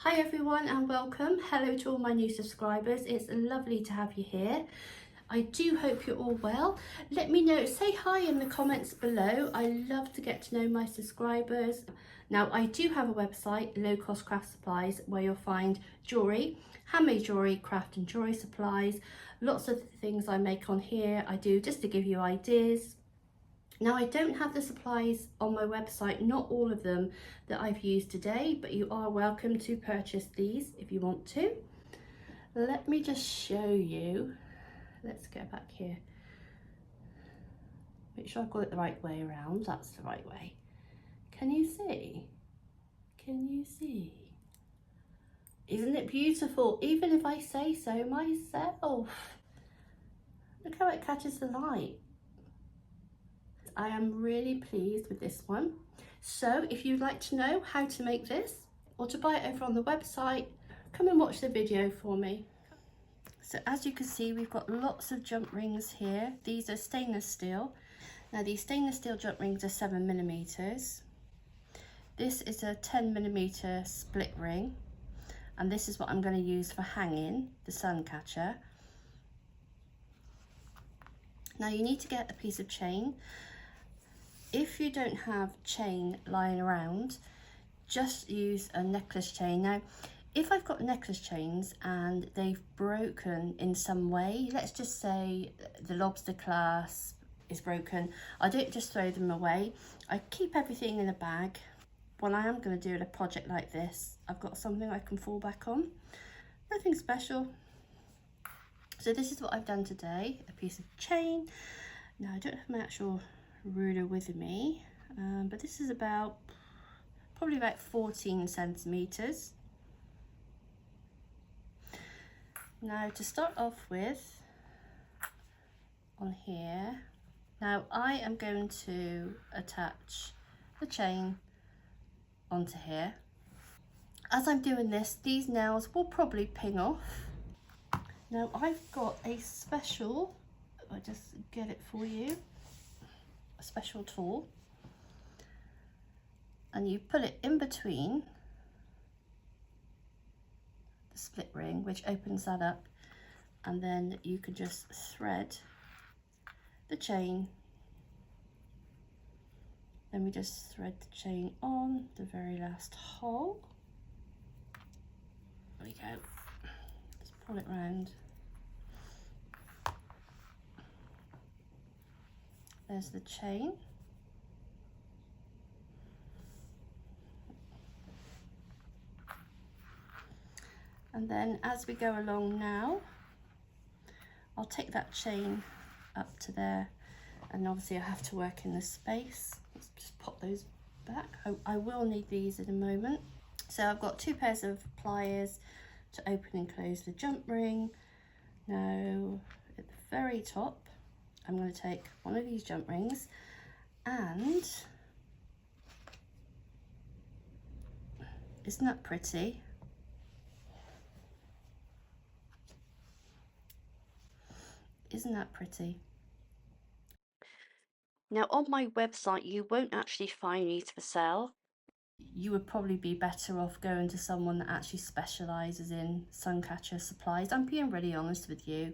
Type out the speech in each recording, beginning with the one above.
Hi everyone and welcome. Hello to all my new subscribers. It's lovely to have you here. I do hope you're all well. Let me know, say hi in the comments below. I love to get to know my subscribers. Now I do have a website, Low Cost Craft Supplies, where you'll find jewellery, handmade jewellery, craft and jewellery supplies. Lots of things I make on here I do just to give you ideas. Now I don't have the supplies on my website, not all of them that I've used today, but you are welcome to purchase these if you want to. Let me just show you. Let's go back here. Make sure I've got it the right way around. That's the right way. Can you see? Can you see? Isn't it beautiful? Even if I say so myself. Look how it catches the light. I am really pleased with this one. So if you'd like to know how to make this or to buy it over on the website, come and watch the video for me. So as you can see, we've got lots of jump rings here. These are stainless steel. Now these stainless steel jump rings are 7mm. This is a 10mm split ring. And this is what I'm going to use for hanging the sun catcher. Now you need to get a piece of chain. If you don't have chain lying around, just use a necklace chain. Now, if I've got necklace chains and they've broken in some way, let's just say the lobster clasp is broken, I don't just throw them away. I keep everything in a bag. When I am going to do a project like this, I've got something I can fall back on. Nothing special. So this is what I've done today, a piece of chain. Now I don't have my actual ruler with me, but this is probably about 14 centimeters. Now to start off with, on here, now I am going to attach the chain onto here. As I'm doing this, these nails will probably ping off. Now I've got a special, I'll just get it for you, a special tool, and you put it in between the split ring, which opens that up, and then you can just thread the chain. Then we just thread the chain on the very last hole. There we go. Let's pull it round. There's the chain. And then as we go along now, I'll take that chain up to there, and obviously I have to work in the space. Let's just pop those back. I will need these in a moment. So I've got 2 pairs of pliers to open and close the jump ring. Now at the very top, I'm going to take one of these jump rings, and isn't that pretty? Isn't that pretty? Now on my website you won't actually find these for sale. You would probably be better off going to someone that actually specialises in suncatcher supplies. I'm being really honest with you.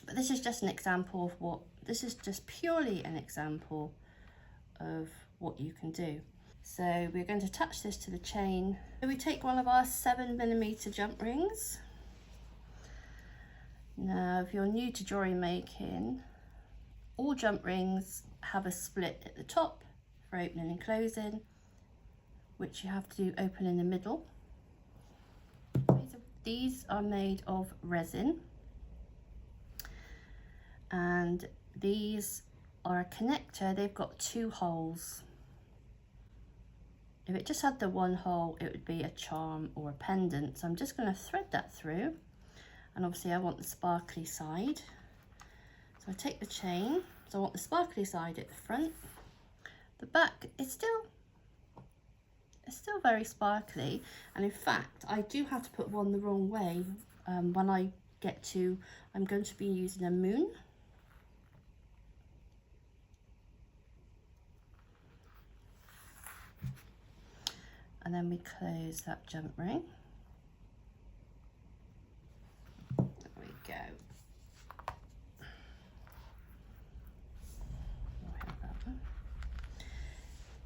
But this is just an example of what, this is just purely an example of what you can do. So we're going to attach this to the chain. So we take one of our 7mm jump rings. Now, if you're new to jewellery making, all jump rings have a split at the top for opening and closing, which you have to open in the middle. These are made of resin, and these are a connector. They've got 2 holes. If it just had the 1 hole, it would be a charm or a pendant. So I'm just going to thread that through, and obviously I want the sparkly side. So I take the chain, so I want the sparkly side at the front. The back is still very sparkly, and in fact I do have to put one the wrong way when I get to, I'm going to be using a moon. And then we close that jump ring.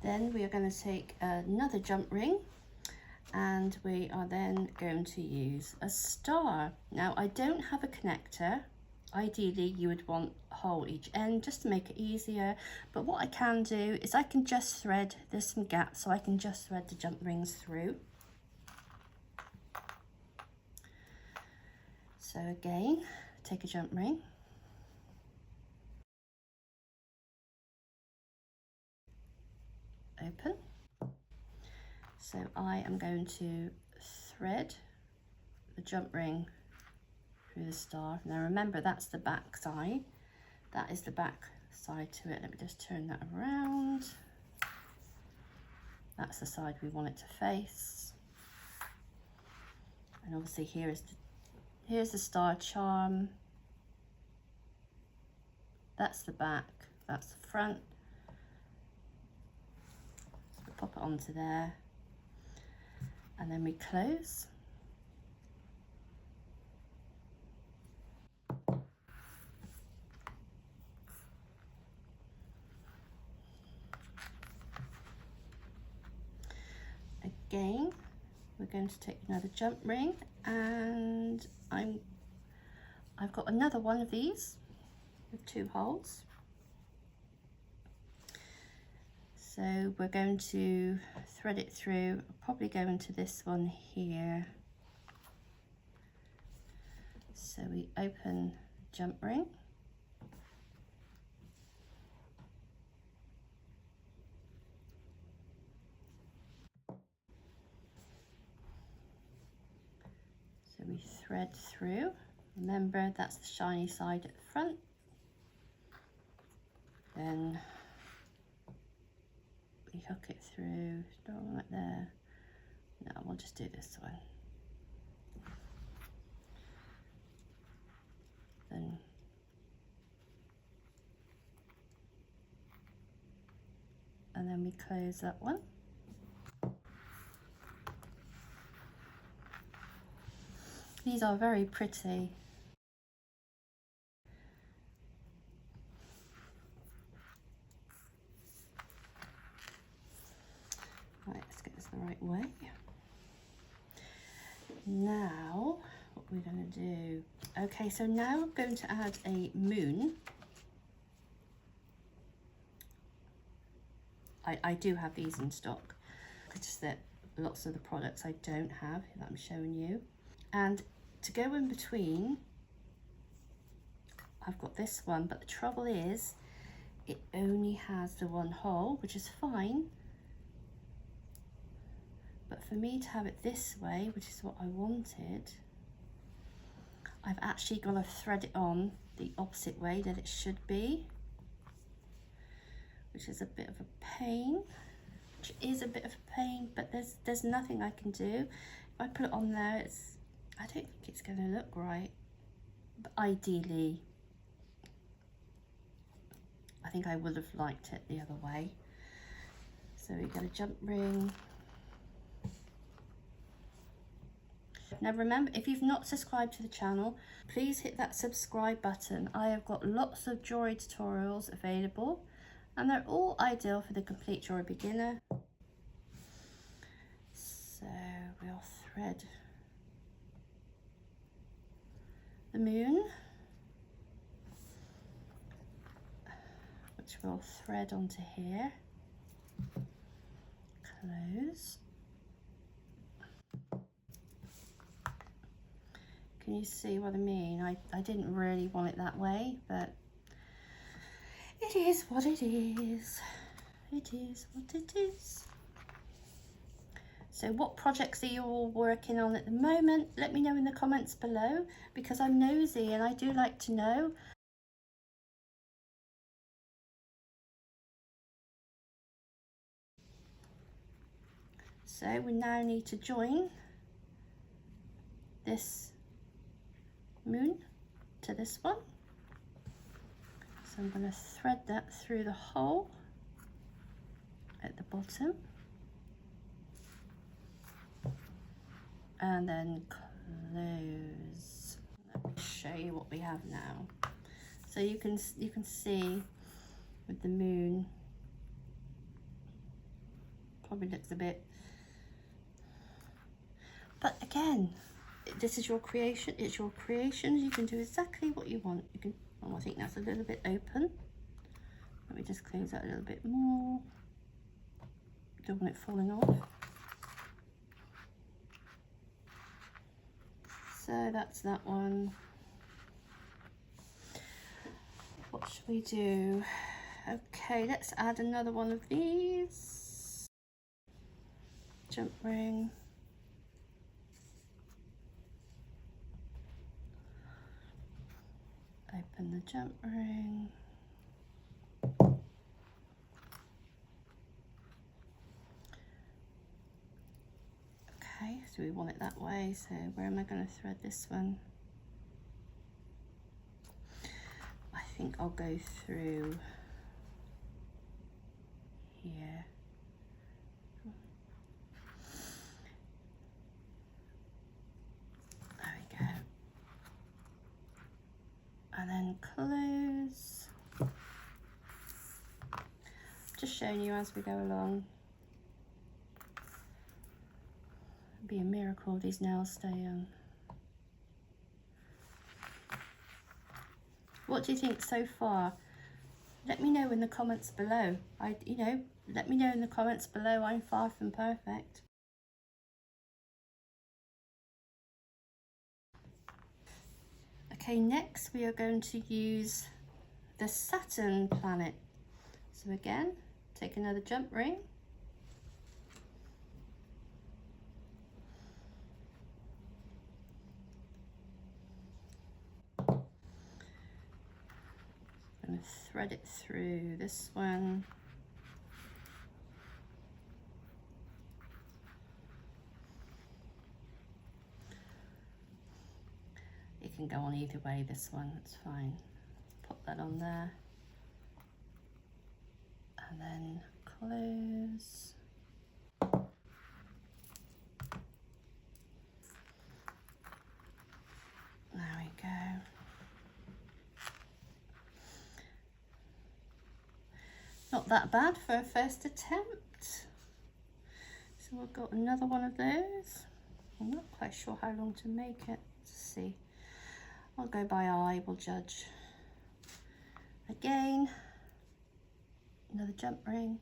Then we are going to take another jump ring, and we are then going to use a star. Now I don't have a connector. Ideally you would want a hole each end just to make it easier, but what I can do is I can just thread, there's some gaps, so I can just thread the jump rings through. So again, take a jump ring, open. So I am going to thread the jump ring through the star. Now remember, that's the back side. That is the back side to it. Let me just turn that around. That's the side we want it to face. And obviously here's the star charm. That's the back, that's the front. So we pop it onto there, and then we close. Again, we're going to take another jump ring, and I've got another one of these with 2 holes. So we're going to thread it through, probably go into this one here. So we open the jump ring. So we thread through. Remember, that's the shiny side at the front. Then we hook it through, don't want it there. No, we'll just do this one. Then and then we close that one. These are very pretty. Right, let's get this the right way. Now, what we're going to do, okay, so now I'm going to add a moon. I do have these in stock. It's just that lots of the products I don't have that I'm showing you. And to go in between, I've got this one, but the trouble is it only has the one hole, which is fine. But for me to have it this way, which is what I wanted, I've actually got to thread it on the opposite way that it should be, which is a bit of a pain, but there's nothing I can do. If I put it on there, I don't think it's going to look right. But ideally, I think I would have liked it the other way. So we get a jump ring. Now remember, if you've not subscribed to the channel, please hit that subscribe button. I have got lots of jewellery tutorials available, and they're all ideal for the complete jewellery beginner. So we'll thread the moon, which we'll thread onto here, close. Can you see what I mean? I didn't really want it that way, but it is what it is. It is what it is. So what projects are you all working on at the moment? Let me know in the comments below, because I'm nosy and I do like to know. So we now need to join this moon to this one. So I'm going to thread that through the hole at the bottom, and then close. Let me show you what we have now. So you can see with the moon, probably looks a bit, but again, this is your creation. It's your creation. You can do exactly what you want. You can, oh, I think that's a little bit open. Let me just close that a little bit more. Don't want it falling off. So that's that one. What should we do? Okay, let's add another one of these. Jump ring. Open the jump ring. Okay, so we want it that way. So where am I going to thread this one? I think I'll go through here. There we go. And then close. Just showing you as we go along. It'd be a miracle these nails stay on. What do you think so far? Let me know in the comments below. Let me know in the comments below. I'm far from perfect. Okay, next we are going to use the Saturn planet. So again, take another jump ring. I'm going to thread it through this one. It can go on either way, this one, it's fine. Pop that on there. And then close. There we go. Not that bad for a first attempt. So we've got another one of those. I'm not quite sure how long to make it. Let's see. I'll go by eye, we'll judge. Again, another jump ring.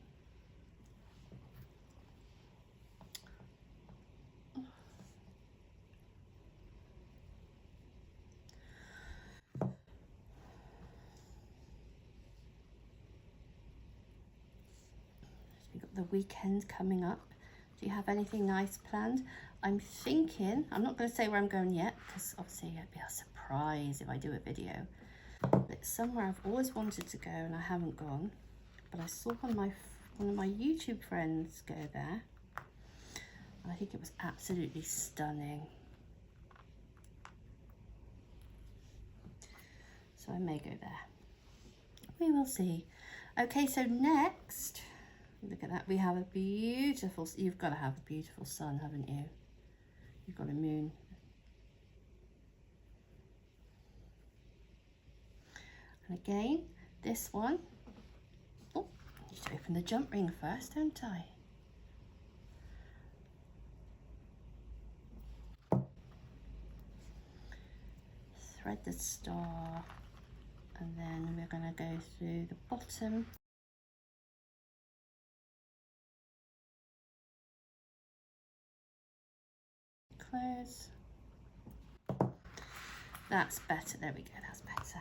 We've got the weekend coming up. Do you have anything nice planned? I'm thinking, I'm not going to say where I'm going yet, because obviously it'd be a surprise if I do a video. But it's somewhere I've always wanted to go and I haven't gone. But I saw one of my YouTube friends go there. And I think it was absolutely stunning. So I may go there. We will see. Okay, so next, look at that. We have a beautiful, you've got to have a beautiful sun, haven't you? You've got a moon. And again, this one. Oh, I need to open the jump ring first, don't I? Thread the star. And then we're going to go through the bottom. Close. That's better. There we go. That's better.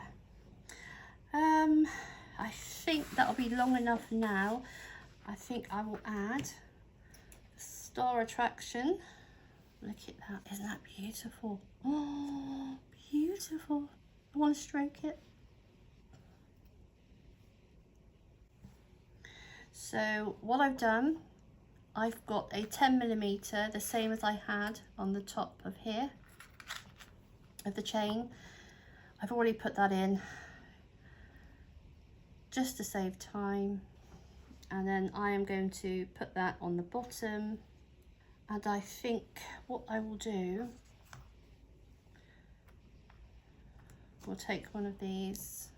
I think that'll be long enough now. I think I will add star attraction. Look at that. Isn't that beautiful? Oh, beautiful. I want to stroke it. So what I've done, I've got a 10mm, the same as I had on the top of here, of the chain. I've already put that in just to save time. And then I am going to put that on the bottom. And I think what I will do, we'll take one of these.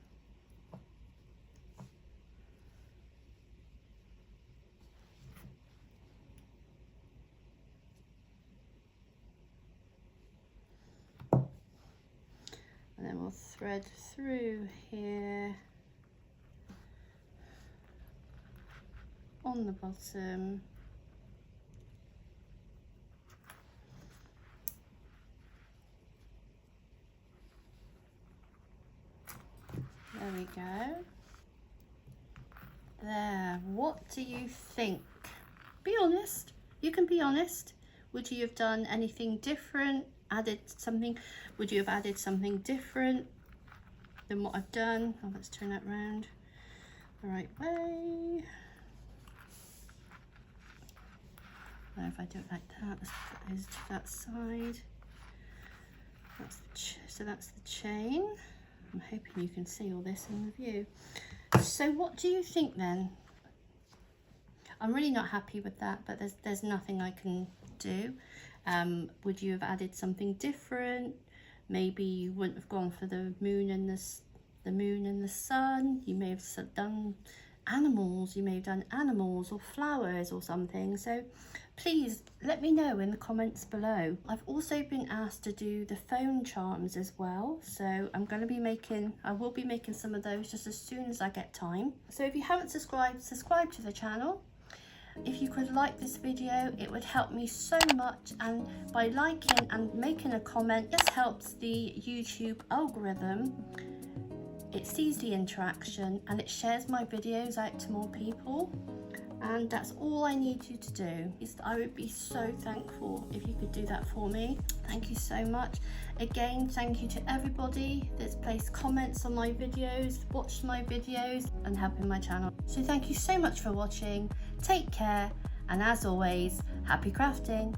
we'll thread through here on the bottom. There we go. There, what do you think? Be honest, you can be honest. Would you have done anything different? Added something? Would you have added something different than what I've done? Oh, let's turn that round the right way. Now if I do it like that, let's put those to that side. So that's the chain. I'm hoping you can see all this in the view. So what do you think then? I'm really not happy with that, but there's nothing I can do. Would you have added something different? Maybe you wouldn't have gone for the moon and the sun. You may have done animals. You may have done animals or flowers or something. So please let me know in the comments below. I've also been asked to do the phone charms as well. So I will be making some of those just as soon as I get time. So if you haven't subscribed to the channel. If you could like this video, it would help me so much, and by liking and making a comment, this helps the YouTube algorithm. It sees the interaction and it shares my videos out to more people, and that's all I need you to do. I would be so thankful if you could do that for me. Thank you so much. Again, thank you to everybody that's placed comments on my videos, watched my videos and helping my channel. So thank you so much for watching. Take care, and as always, happy crafting.